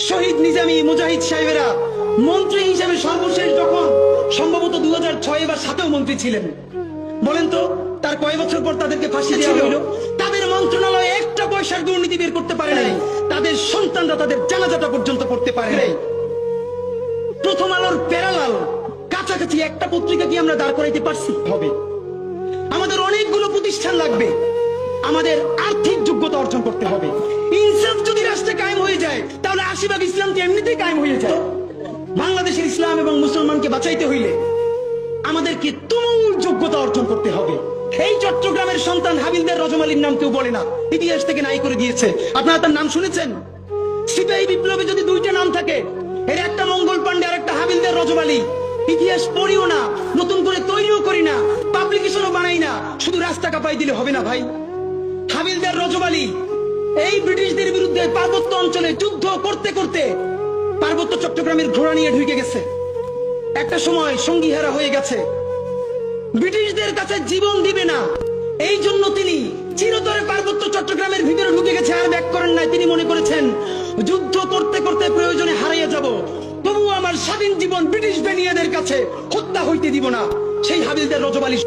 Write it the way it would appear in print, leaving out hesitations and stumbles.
শহীদ নিজামী মুজাহিদ সাহেবেরা মন্ত্রী হিসেবে সর্বশেষ যখন সম্ভবত 2006 বা 2007 মন্ত্রী ছিলেন, বলেন তো তার কয় বছর পর তাদেরকে ফাঁসি দেওয়া হলো? তাদের মন্ত্রণালয়ে একটা পয়সার দুর্নীতি বের করতে পারে নাই, তাদের সন্তানরা তাদের জানাজাটা পর্যন্ত পড়তে পারে নাই। প্রথম আলোর প্যারালাল কাছাকাছি একটা পত্রিকা কি আমরা দাঁড় করাইতে পারছি? হবে। আমাদের অনেকগুলো প্রতিষ্ঠান লাগবে, আমাদের আর্থিক যোগ্যতা অর্জন করতে হবে। ইনসাফ যদি রাষ্ট্রে কায়েম হয়ে যায় তাহলে 80% ইসলাম এমনিতেই কায়েম হয়ে যায়। বাংলাদেশের ইসলাম এবং মুসলমানকে বাঁচাইতে হইলে আমাদেরকে তুমুল যোগ্যতা অর্জন করতে হবে। এই চট্টগ্রামের সন্তান হাবিলদার রজমালির নাম কেউ বলে না, ইতিহাস থেকে নাই করে দিয়েছে। আপনারা তার নাম শুনেছেন? সিপাহী বিপ্লবে যদি দুইটা নাম থাকে, এর একটা মঙ্গল পান্ডে আর একটা হাবিলদার রজমালি, ইতিহাস পড়িও না, নতুন করে তৈরিও করি না, পাবলিকেশনও বানাই না, শুধু রাস্তা কাঁপাই দিলে হবে না ভাই। হাবিলদার রজমালি এই ব্রিটিশদের বিরুদ্ধে পার্বত্য অঞ্চলে যুদ্ধ করতে করতে পার্বত্য চট্টগ্রামের ঘোড়া নিয়ে ঢুকে গেছে। একটা সময় সঙ্গীহারা হয়ে গেছে, ব্রিটিশদের কাছে জীবন দিবে না, এই জন্য তিনি চিরতরে পার্বত্য চট্টগ্রামের ভিতরে ঢুকে গেছে, আর ব্যাক করেন নাই। তিনি মনে করেছেন যুদ্ধ করতে করতে প্রয়োজনে হারিয়ে যাব, তবুও আমার স্বাধীন জীবন ব্রিটিশ বেনিয়াদের কাছে হত্যা হইতে দিব না। সেই হাবিলদার রজমালি